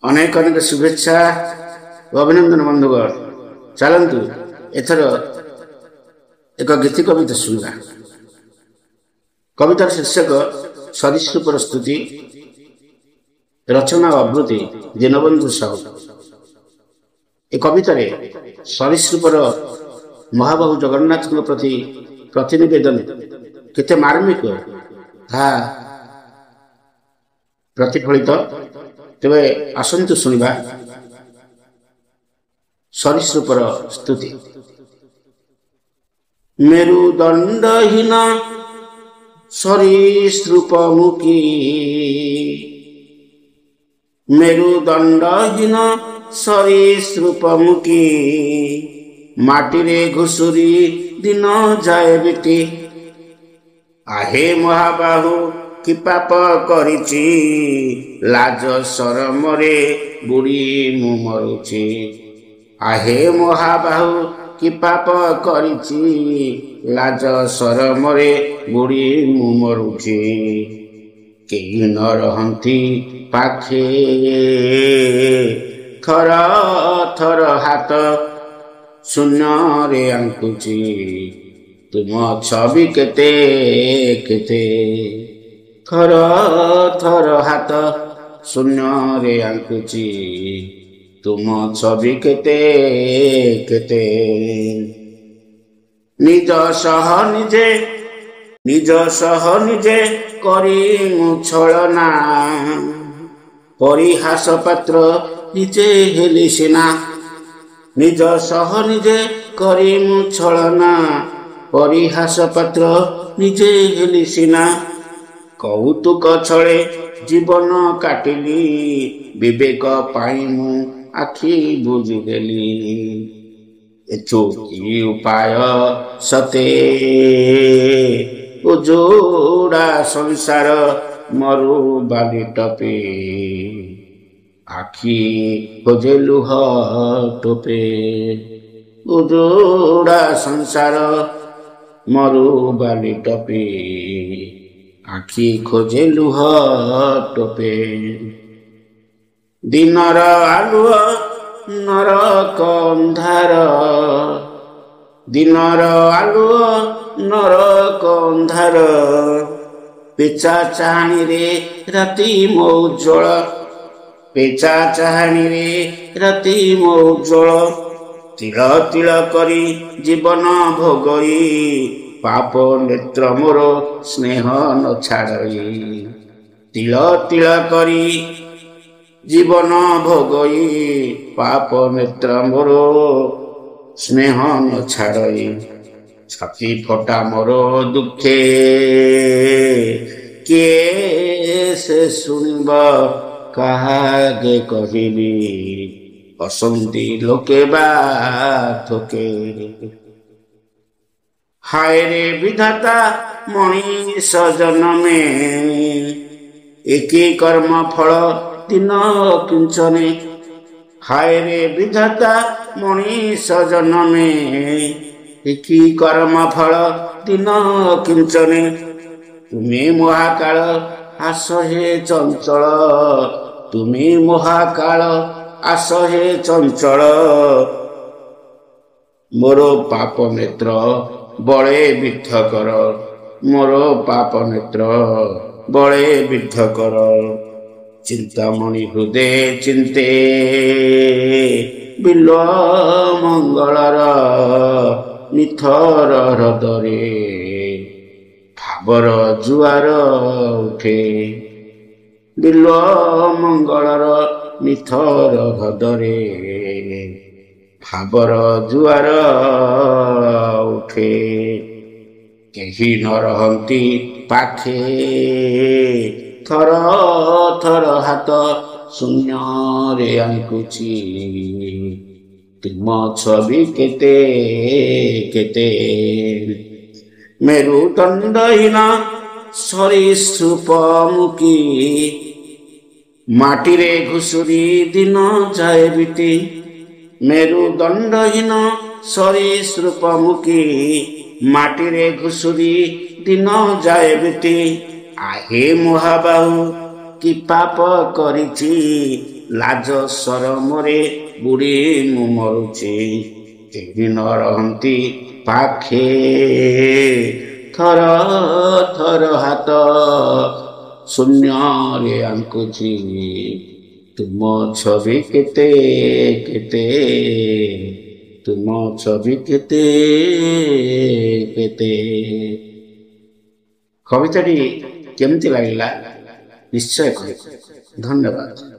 ଅନେକ ଅନେକ ଶୁଭେଚ୍ଛା ଓ ଅଭିନନ୍ଦନ ବନ୍ଧୁଗଣ। ଚାଲନ୍ତୁ ଏଥର ଏକ ଗୀତି କବିତା ଶୁଣିବା। କବିତାର ଶୀର୍ଷକ ସରୀସୃପର ସ୍ତୁତି, ରଚନା ଓ ଆବୃତ୍ତି ଦୀନବନ୍ଧୁ ସାହୁ। ଏ କବିତାରେ ସରୀସୃପର ମହାବାହୁ ଜଗନ୍ନାଥଙ୍କ ପ୍ରତି ପ୍ରତିନିବେଦନ କେତେ ମାର୍ମିକ ତାହା ପ୍ରତିଫଳିତ। ତେବେ ଆସନ୍ତୁ ଶୁଣିବା ସରୀସୃପର ସ୍ତୁତି। ମେରୁଦଣ୍ଡହୀନ ସରୀସୃପମୁଖୀ, ମେରୁଦଣ୍ଡହୀନ ସରୀସୃପମୁଖୀ, ମାଟିରେ ଘୁଷୁରି ଦିନ ଯାଏ ବିତି। ଆହେ ମହାବାହୁ କି ପାପ କରିଛି, ଲାଜ ସରମରେ ବୁଡ଼ି ମୁଁ ମରୁଛି। ଆହେ ମହାବାହୁ କି ପାପ କରିଛି, ଲାଜ ସରମରେ ବୁଡ଼ି ମୁଁ ମରୁଛି। କେହି ନ ରହନ୍ତି ପାଖେ, ଥର ଥର ହାତ ଶୂନ୍ୟରେ ଆଙ୍କୁଛି। ତୁମ ଛବି କେତେ କେତେ, ଥର ଥର ହାତ ଶୂନ୍ୟରେ ଆଙ୍କୁଛି। ତୁମ ଛବି କେତେ କେତେ। ନିଜ ସହ ନିଜେ କରି ମୁଁ ଛଳନା, ପରିହାସ ପାତ୍ର ନିଜେ ହେଲି ସିନା। ନିଜ ସହ ନିଜେ କରି ମୁଁ ଛଳନା, ପରିହାସ ପାତ୍ର ନିଜେ ହେଲି ସିନା। କୌତୁକ ଛଳେ ଜୀବନ କାଟିଲି, ବିବେକ ପାଇଁ ମୁଁ ଆଖି ବୁଜିଦେଲି। ଏଚୁକି ଉପାୟ ସତେ ଉଜୁଡ଼ା ସଂସାର ମରୁ ବାଲି ଟପେ। ଆଖି ଖୋଜେ ଲୁହ ଟୋପେ, ଉଜୁଡ଼ା ସଂସାର ମରୁ ବାଲି ଟପେ। ଆଖି ଖୋଜେ ଲୁହ ଟୋପେ। ଦିନର ଆଲୁଅ ନରକ ଅନ୍ଧାର, ଦିନର ଆଲୁଅ ନରକ ଅନ୍ଧାର। ପେଚା ଚାହାଣୀରେ ରାତି ମୋ ଉଜ୍ଜ୍ୱଳ, ପେଚା ଚାହାଣୀରେ ରାତି ମୋ ଉଜ୍ଜ୍ୱଳ। ତିଳ ତିଳ କରି ଜୀବନ ଭୋଗଇ, ପାପ ନେତ୍ର ମୋର ସ୍ନେହ ନ ଛାଡ଼ଇ। ତିଳ ତିଳ କରି ଜୀବନ ଭୋଗଇ, ପାପ ନେତ୍ର ମୋର ସ୍ନେହ ନ ଛାଡ଼ଇ। ଛାତି ଫଟା ମୋର ଦୁଃଖେ, କିଏ ସେ ଶୁଣିବ କାହାକେ କହିବି। ହସନ୍ତି ଲୋକେ ବା ଥୋକେ, ହାୟରେ ବିଧାତା ମଣିଷ ଜନମେ। ଏକି କର୍ମ ଫଳ ଦିନ କିଞ୍ଚନେ, ହାୟରେ ବିଧାତା ମଣିଷ ଜନମେ। ଏକି କର୍ମ ଫଳ ଦିନ କିଞ୍ଚନେ। ତୁମେ ମହାକାଳ ଆସ ହେ ଚଞ୍ଚଳ, ତୁମେ ମହାକାଳ ଆସ ହେ ଚଞ୍ଚଳ। ମୋର ପାପ ନେତ୍ର ବଳେ ବିଦ୍ଧ କର, ମୋର ପାପ ନେତ୍ର ବଳେ ବିଦ୍ଧ କର। ଚିନ୍ତାମଣି ହୃଦେ ଚିନ୍ତେ, ବିଲ୍ୱ ମଙ୍ଗଳର ନିଥର ହ୍ରଦରେ। ଭାବର ଜୁଆର ଉଠେ, ବିଲ୍ୱ ମଙ୍ଗଳର ନିଥର ହ୍ରଦରେ। ଭାବର ଜୁଆର ଉଠେ। କେହି ନ ରହନ୍ତି ପାଖେ, ଥର ଥର ହାତ ଶୂନ୍ୟରେ ଆଙ୍କୁଛି। ତୁମ ଛବି କେତେ କେତେ। ମେରୁଦଣ୍ଡହୀନ ସରୀସୃପମୁଖୀ, ମାଟିରେ ଘୁଷୁରି ଦିନ ଯାଏ ବିତି। ମେରୁଦଣ୍ଡହୀନ ସରୀସୃପମୁଖୀ, ମାଟିରେ ଘୁଷୁରି ଦିନ ଯାଏ ବିତି। ଆହେ ମହାବାହୁ କି ପାପ କରିଛି, ଲାଜ ସରମରେ ବୁଡ଼ି ମୁଁ ମରୁଛି, କେହି ନ ରହନ୍ତି ପାଖେ, ଥର ଥର ହାତ ଶୂନ୍ୟରେ ଆଙ୍କୁଛି, ତୁମ ଛବି କେତେ କେତେ, ତୁମ ଛବି କେତେ କେତେ। କବିତାଟି କେମିତି ଲାଗିଲା ନିଶ୍ଚୟ କହିବେ। ଧନ୍ୟବାଦ।